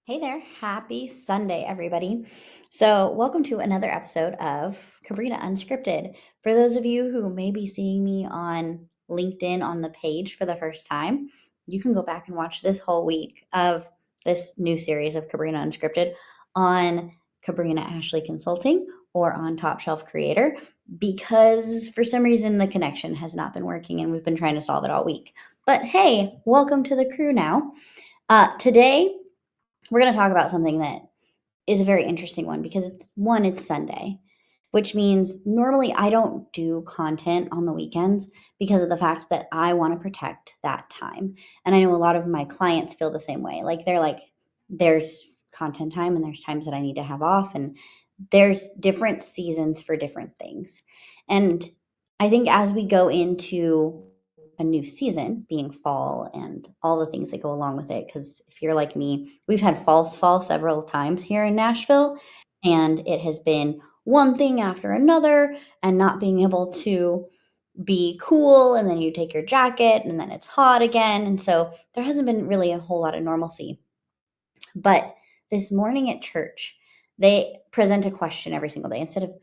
Hey there. Happy Sunday, everybody. So, welcome to another episode of Kabrina Unscripted. For those of you who may be seeing me on LinkedIn on the page for the first time, you can go back and watch this whole week of this new series of Kabrina Unscripted on Kabrina Ashley Consulting or on Top Shelf Creator because for some reason the connection has not been working and we've been trying to solve it all week. But hey, welcome to the crew now. Today, we're going to talk about something that is a very interesting one because it's Sunday, which means normally I don't do content on the weekends because of the fact that I want to protect that time. And I know a lot of my clients feel the same way. Like they're like, there's content time and there's times that I need to have off, and there's different seasons for different things. And I think as we go into a new season, being fall and all the things that go along with it, because if you're like me, we've had false fall several times here in Nashville, and it has been one thing after another, and not being able to be cool, and then you take your jacket and then it's hot again, and so there hasn't been really a whole lot of normalcy. But this morning at church, they present a question every single day. Instead of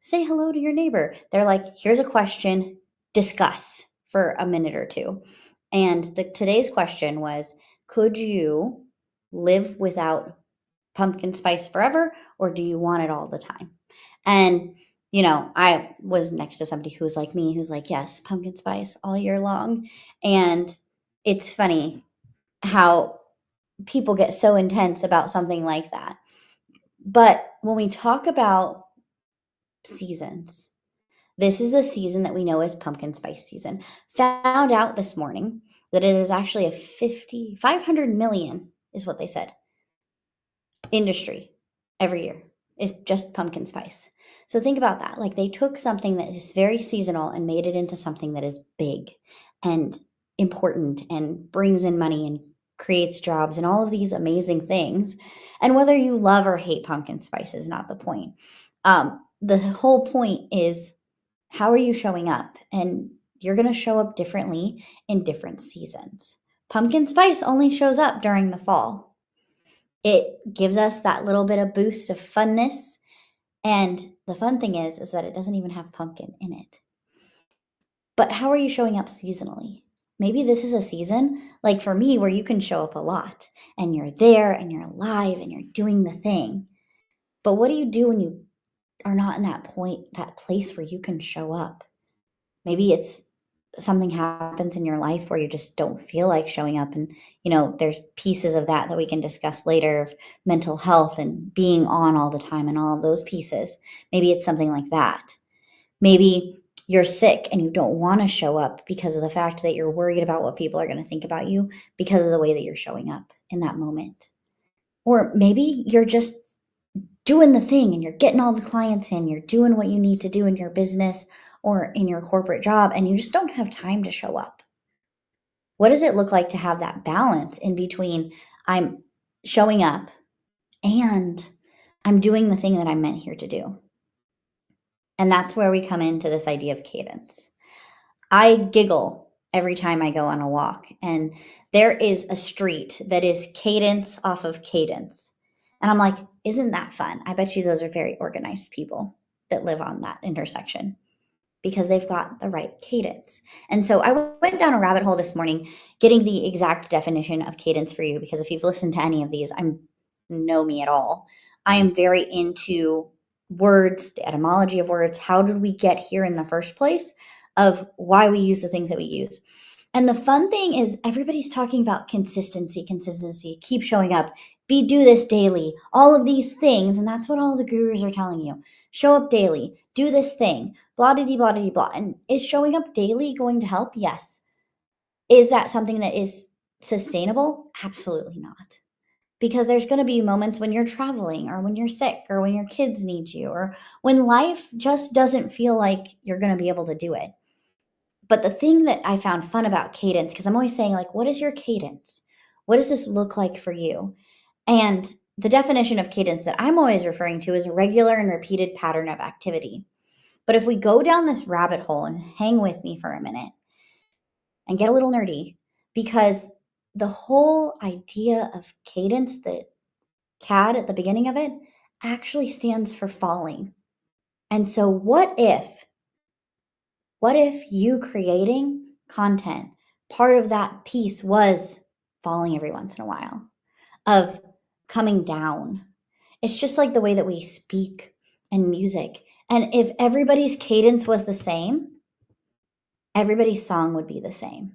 say hello to your neighbor, they're like, here's a question, discuss for a minute or two. And today's question was, could you live without pumpkin spice forever, or do you want it all the time? And I was next to somebody who was like me, who's like, yes, pumpkin spice all year long. And it's funny how people get so intense about something like that. But when we talk about seasons, this is the season that we know as pumpkin spice season. Found out this morning that it is actually a 500 million is what they said industry every year is just pumpkin spice. So think about that. Like they took something that is very seasonal and made it into something that is big and important and brings in money and creates jobs and all of these amazing things. And whether you love or hate pumpkin spice is not the point. The whole point is, how are you showing up? And you're going to show up differently in different seasons. Pumpkin spice only shows up during the fall. It gives us that little bit of boost of funness. And the fun thing is that it doesn't even have pumpkin in it. But how are you showing up seasonally? Maybe this is a season, like for me, where you can show up a lot and you're there and you're alive and you're doing the thing. But what do you do when you are not in that place where you can show up? Maybe it's something happens in your life where you just don't feel like showing up. And, there's pieces of that we can discuss later of mental health and being on all the time and all of those pieces. Maybe it's something like that. Maybe you're sick and you don't want to show up because of the fact that you're worried about what people are going to think about you because of the way that you're showing up in that moment. Or maybe you're just doing the thing and you're getting all the clients in, you're doing what you need to do in your business or in your corporate job, and you just don't have time to show up. What does it look like to have that balance in between I'm showing up and I'm doing the thing that I'm meant here to do? And that's where we come into this idea of cadence. I giggle every time I go on a walk, and there is a street that is cadence off of cadence. And I'm like, isn't that fun? I bet you those are very organized people that live on that intersection because they've got the right cadence. And so I went down a rabbit hole this morning getting the exact definition of cadence for you, because if you've listened to any of these, know me at all. I am very into words, the etymology of words. How did we get here in the first place? Of why we use the things that we use. And the fun thing is everybody's talking about consistency, keep showing up, do this daily, all of these things. And that's what all the gurus are telling you. Show up daily, do this thing, blah, blah, blah, blah, blah. And is showing up daily going to help? Yes. Is that something that is sustainable? Absolutely not. Because there's going to be moments when you're traveling or when you're sick or when your kids need you or when life just doesn't feel like you're going to be able to do it. But the thing that I found fun about cadence, because I'm always saying, like, what is your cadence? What does this look like for you? And the definition of cadence that I'm always referring to is a regular and repeated pattern of activity. But if we go down this rabbit hole and hang with me for a minute and get a little nerdy, because the whole idea of cadence, that CAD at the beginning of it actually stands for falling. And so what if you creating content, part of that piece was falling every once in a while, of coming down? It's just like the way that we speak and music. And if everybody's cadence was the same, everybody's song would be the same.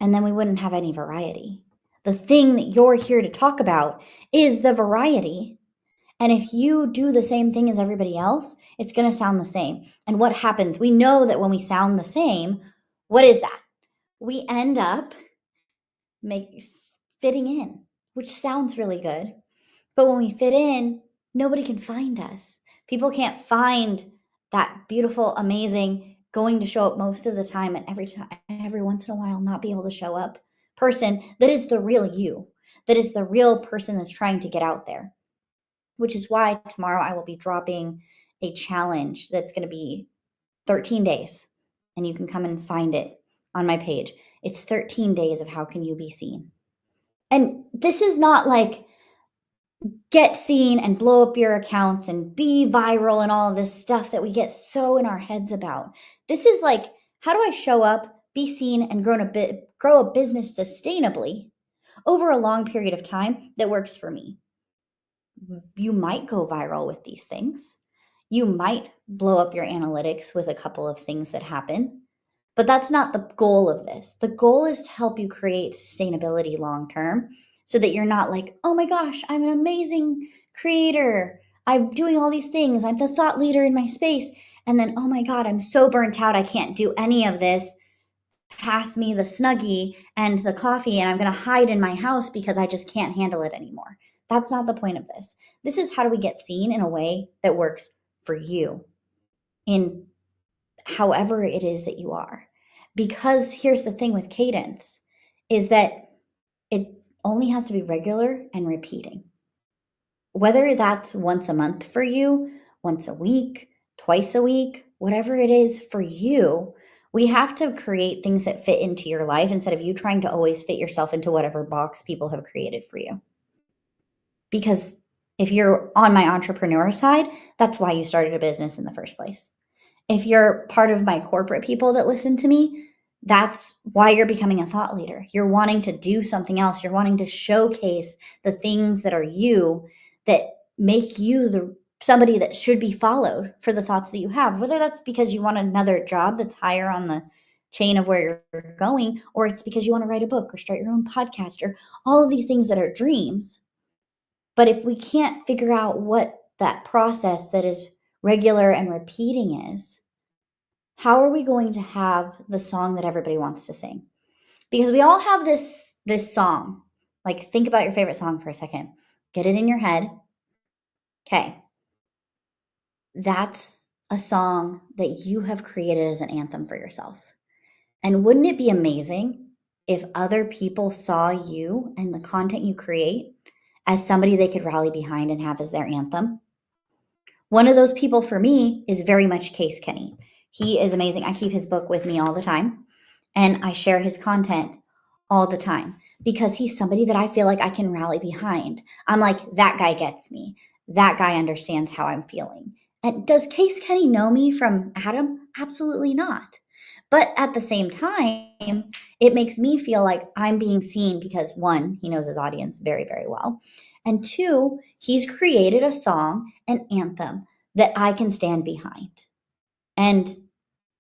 And then we wouldn't have any variety. The thing that you're here to talk about is the variety. And if you do the same thing as everybody else, it's going to sound the same. And what happens? We know that when we sound the same, what is that? We end up fitting in, which sounds really good. But when we fit in, nobody can find us. People can't find that beautiful, amazing, going to show up most of the time and every once in a while not be able to show up person that is the real you, that is the real person that's trying to get out there. Which is why tomorrow I will be dropping a challenge that's going to be 13 days, and you can come and find it on my page. It's 13 days of how can you be seen. And this is not like get seen and blow up your accounts and be viral and all of this stuff that we get so in our heads about. This is like, how do I show up, be seen, and grow a business sustainably over a long period of time that works for me? You might go viral with these things. You might blow up your analytics with a couple of things that happen, but that's not the goal of this. The goal is to help you create sustainability long term so that you're not like, oh my gosh, I'm an amazing creator. I'm doing all these things. I'm the thought leader in my space. And then, oh my God, I'm so burnt out. I can't do any of this. Pass me the Snuggie and the coffee, and I'm going to hide in my house because I just can't handle it anymore. That's not the point of this. This is how do we get seen in a way that works for you in however it is that you are. Because here's the thing with cadence is that it only has to be regular and repeating. Whether that's once a month for you, once a week, twice a week, whatever it is for you, we have to create things that fit into your life instead of you trying to always fit yourself into whatever box people have created for you. Because if you're on my entrepreneur side, that's why you started a business in the first place. If you're part of my corporate people that listen to me, that's why you're becoming a thought leader. You're wanting to do something else. You're wanting to showcase the things that are you that make you somebody that should be followed for the thoughts that you have, whether that's because you want another job that's higher on the chain of where you're going, or it's because you want to write a book or start your own podcast or all of these things that are dreams. But if we can't figure out what that process that is regular and repeating is, how are we going to have the song that everybody wants to sing? Because we all have this song. Like, think about your favorite song for a second. Get it in your head. Okay. That's a song that you have created as an anthem for yourself. And wouldn't it be amazing if other people saw you and the content you create as somebody they could rally behind and have as their anthem? One of those people for me is very much Case Kenny. He is amazing. I keep his book with me all the time, and I share his content all the time because he's somebody that I feel like I can rally behind. I'm like, that guy gets me. That guy understands how I'm feeling. And does Case Kenny know me from Adam? Absolutely not. But at the same time, it makes me feel like I'm being seen because, one, he knows his audience very, very well. And two, he's created a song, an anthem that I can stand behind. And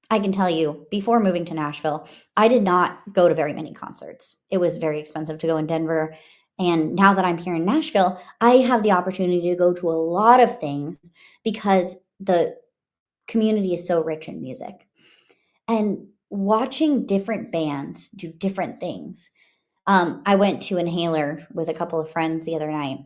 I can tell you, before moving to Nashville, I did not go to very many concerts. It was very expensive to go in Denver. And now that I'm here in Nashville, I have the opportunity to go to a lot of things because the community is so rich in music. And watching different bands do different things. I went to Inhaler with a couple of friends the other night,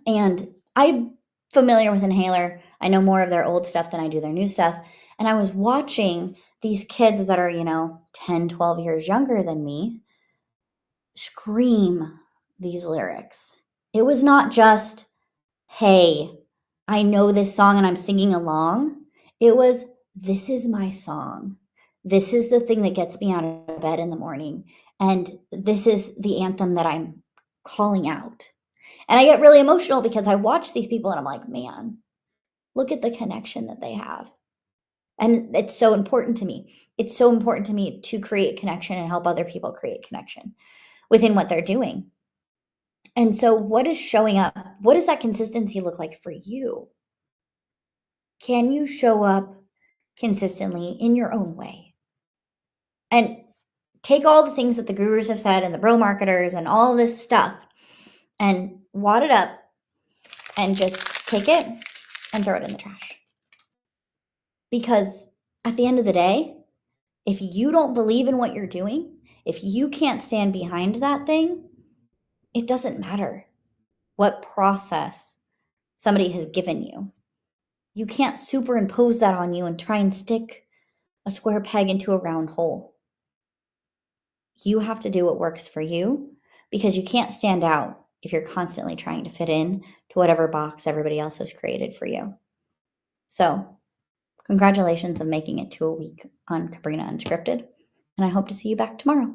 and I'm familiar with Inhaler. I know more of their old stuff than I do their new stuff. And I was watching these kids that are, 10, 12 years younger than me scream these lyrics. It was not just, hey, I know this song and I'm singing along. It was, this is my song. This is the thing that gets me out of bed in the morning. And this is the anthem that I'm calling out. And I get really emotional because I watch these people and I'm like, man, look at the connection that they have. And it's so important to me. It's so important to me to create connection and help other people create connection within what they're doing. And so, what is showing up? What does that consistency look like for you? Can you show up consistently in your own way? And take all the things that the gurus have said and the bro marketers and all this stuff and wad it up and just take it and throw it in the trash. Because at the end of the day, if you don't believe in what you're doing, if you can't stand behind that thing, it doesn't matter what process somebody has given you. You can't superimpose that on you and try and stick a square peg into a round hole. You have to do what works for you because you can't stand out if you're constantly trying to fit in to whatever box everybody else has created for you. So, congratulations on making it to a week on Kabrina Unscripted, and I hope to see you back tomorrow.